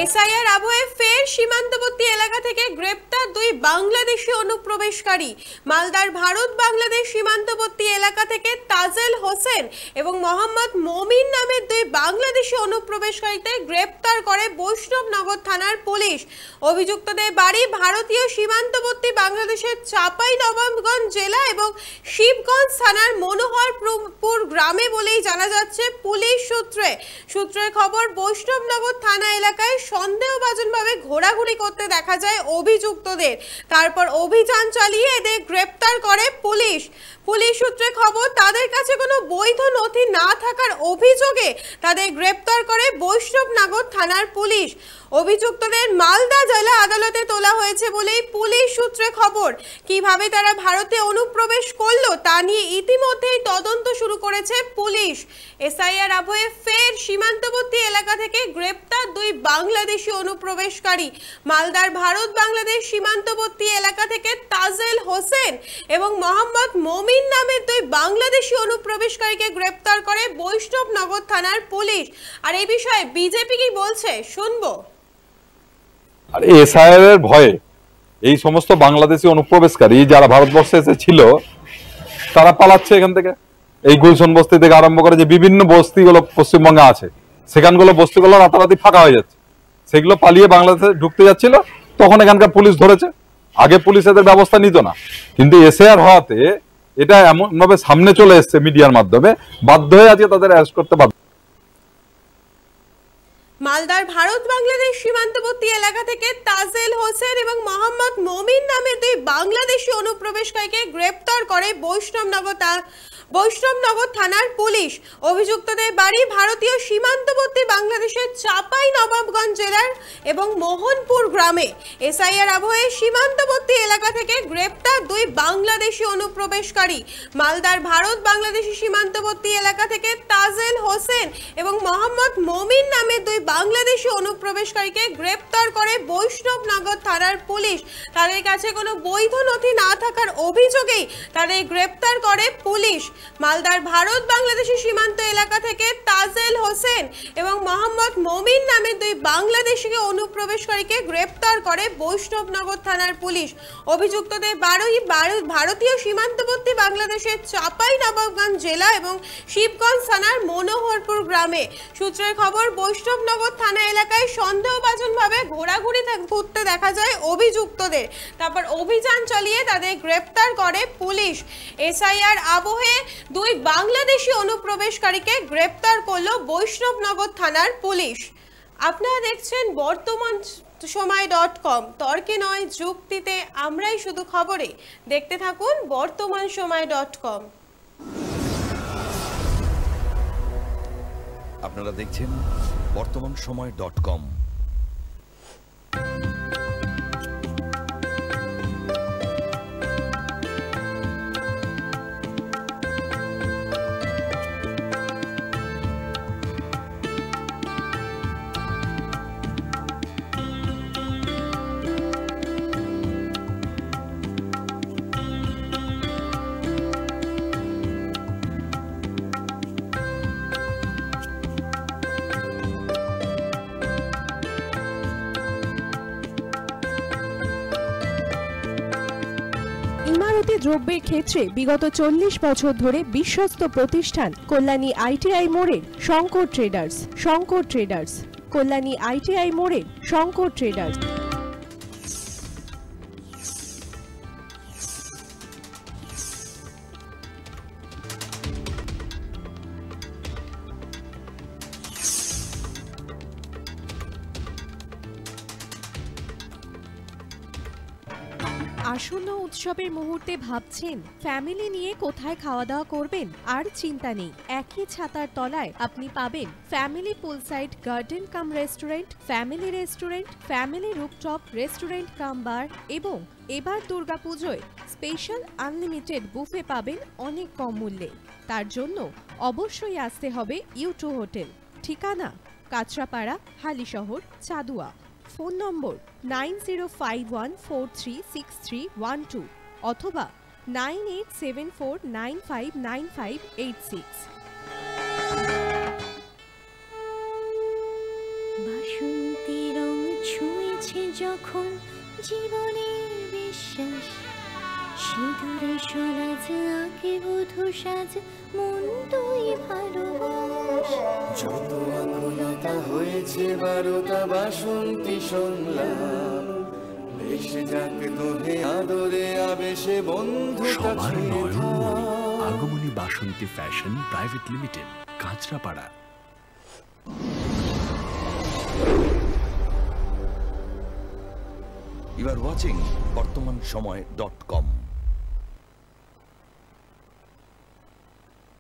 SIR আবহে ফের সীমান্তবর্তী এলাকা থেকে গ্রেপ্তার দুই বাংলাদেশি অনুপ্রবেশকারী। মালদার ভারত বাংলাদেশ সীমান্তবর্তী এলাকা থেকে তাজেল হোসেন এবং মোহাম্মদ মমিন নামের দুই বাংলাদেশি অনুপ্রবেশকারীকে গ্রেপ্তার করে বৈষ্ণবনগর থানার পুলিশ। অভিযুক্তদের বাড়ি ভারতীয় সীমান্তবর্তী বাংলাদেশের চাঁপাইনবাবগঞ্জ জেলা এবং শিবগঞ্জ থানার মনোহরপুর গ্রামে বলেই জানা যাচ্ছে পুলিশ সূত্রের খবর। বৈষ্ণবনগর থানা এলাকায় সন্দেহভাজনভাবে ঘোরাঘুরি করতে দেখা যায় অভিযুক্তদের। তারপর অভিযান চালিয়ে এদের গ্রেপ্তার করে পুলিশ সূত্রে খবর, তাদের কাছে কোনো বৈধ নথি না থাকার অভিযোগে তাদের গ্রেপ্তার করে বৈষ্ণবনগর থানার পুলিশ। অভিযুক্তদের মালদা জেলা আদালতে তোলা হয়েছে বলেই পুলিশ সূত্রে খবর। কিভাবে তারা ভারতে অনুপ্রবেশ করলো তা নিয়ে ইতিমধ্যেই তদন্ত শুরু করেছে পুলিশ। এসআইআর আবহে ফের সীমান্তবর্তী এলাকা থেকে গ্রেপ্তার দুই বাংলাদেশি অনুপ্রবেশকারী। মালদার ভারত বাংলাদেশ সীমান্তবর্তী এলাকা থেকে তাজেল হোসেন এবং মোহাম্মদ মমিন নামের দুই বাংলাদেশি অনুপ্রবেশকারীকে গ্রেপ্তার করে বৈষ্ণবনগর থানার পুলিশ। আর এই বিষয়ে বিজেপি কি বলছে শুনবো। আর এসআইআর এর ভয়ে এই সমস্ত বাংলাদেশি অনুপ্রবেশকারী যারা ভারতবর্ষে এসেছিল তারা পালাচ্ছে এখান থেকে। এই গুলশন বস্তি থেকে আরম্ভ করে যে বিভিন্ন বস্তিগুলো পশ্চিমবঙ্গে আছে, সেখানগুলো বস্তিগুলো রাতারাতি ফাঁকা হয়ে যাচ্ছে। সেগুলো পালিয়ে বাংলাদেশে ঢুকতে যাচ্ছিল, তখন এখানকার পুলিশ ধরেছে। আগে পুলিশ এদের ব্যবস্থা নিত না, কিন্তু এসআইআর হওয়াতে এটা এমন ভাবে সামনে চলে এসছে মিডিয়ার মাধ্যমে, বাধ্য হয়ে আজকে তাদের অ্যারেস্ট করতে বাধ্য। মালদার ভারত বাংলাদেশ সীমান্তবর্তী এলাকা থেকে তাজেল হোসেন এবং মোহাম্মদ মমিন নামের দুই বাংলাদেশি অনুপ্রবেশকারীকে গ্রেপ্তার করে বৈষ্ণবনগর থানার পুলিশ। অভিযুক্তদের বাড়ি ভারতীয় সীমান্তবর্তী বাংলাদেশের চাঁপাইনবাবগঞ্জ জেলার এবং মোহনপুর গ্রামে। এসআইআর আবহে সীমান্তবর্তী এলাকা থেকে গ্রেপ্তার দুই বাংলাদেশি অনুপ্রবেশকারী। মালদার ভারত বাংলাদেশি সীমান্তবর্তী এলাকা থেকে তাজেল হোসেন এবং মোহাম্মদ মমিন নামের দুই বাংলাদেশি অনুপ্রবেশকারীকে গ্রেপ্তার করে বৈষ্ণবনগর থানার পুলিশ। তাদের কাছে কোনো বৈধ নথি না থাকার অভিযোগেই তাদের গ্রেপ্তার করে পুলিশ। মালদার ভারত বাংলাদেশি সীমান্ত এলাকা থেকে তাজেল হোসেন এবং মোহাম্মদ মমিন নামের দুই বাংলাদেশি অনুপ্রবেশকারীকে গ্রেপ্তার করে বৈষ্ণবনগর থানার পুলিশ। অভিযুক্তদের ভারতীয় সীমান্তবর্তী বাংলাদেশের চাঁপাইনবাবগঞ্জ জেলা এবং শিবগঞ্জ থানার মনোহরপুর গ্রামে। সূত্রের খবর, বৈষ্ণবনগর থানা এলাকায় সন্দেহভাজনভাবে ঘোরাঘুরি করতে দেখা যায় অভিযুক্তদের। তারপর অভিযান চালিয়ে তাদের গ্রেপ্তার করে পুলিশ। এসআইআর আবহে দুই বাংলাদেশি অনুপ্রবেশকারীকে গ্রেপ্তার করলো বৈষ্ণবনগর থানার পুলিশ। আপনারা দেখছেন বর্তমান সময়.com, তর্কে নয় যুক্তিতে আমরাই শুধু খবরে। দেখতে থাকুন বর্তমান সময়.com। আপনারা দেখছেন বর্তমান সময়.com। ইমারতি দ্রব্যের ক্ষেত্রে বিগত 40 বছর ধরে বিশ্বস্ত প্রতিষ্ঠান কল্যাণী আইটিআই মোড়ের শঙ্কর ট্রেডার্স, কল্যাণী আইটিআই মোড়ের শঙ্কর ট্রেডার্স। আসন্ন উৎসবের মুহূর্তে ভাবছেন ফ্যামিলি নিয়ে কোথায় খাওয়া দাওয়া করবেন? আর চিন্তা নেই, একই ছাতার তলায় আপনি পাবেন family poolside garden cum restaurant, family rooftop restaurant cum bar এবং এবার দুর্গাপুজোয় স্পেশাল আনলিমিটেড বুফে পাবেন অনেক কম মূল্যে। তার জন্য অবশ্যই আসতে হবে U2 হোটেল। ঠিকানা কাঁচরাপাড়া, হালিশহর, চাদুয়া। ফোন নম্বর 9051436312 অথবা 9874959586। বাসন্তী রং আছে যখন জীবনের বিশ্বাস, সিঁদুরে সরাজ আঁকে বধূ সাজ, মন তুই ভালোবাস। যত আকুলতা হয়েছে বারোটা বাসন্তী সংলাপ, ভেসে যাক তোহে আদরে আবেশে বন্ধু সবার Nayanmoni Agamani Basanti fashion private limited, Kanchrapara. You are watching BortomanSomoy.com.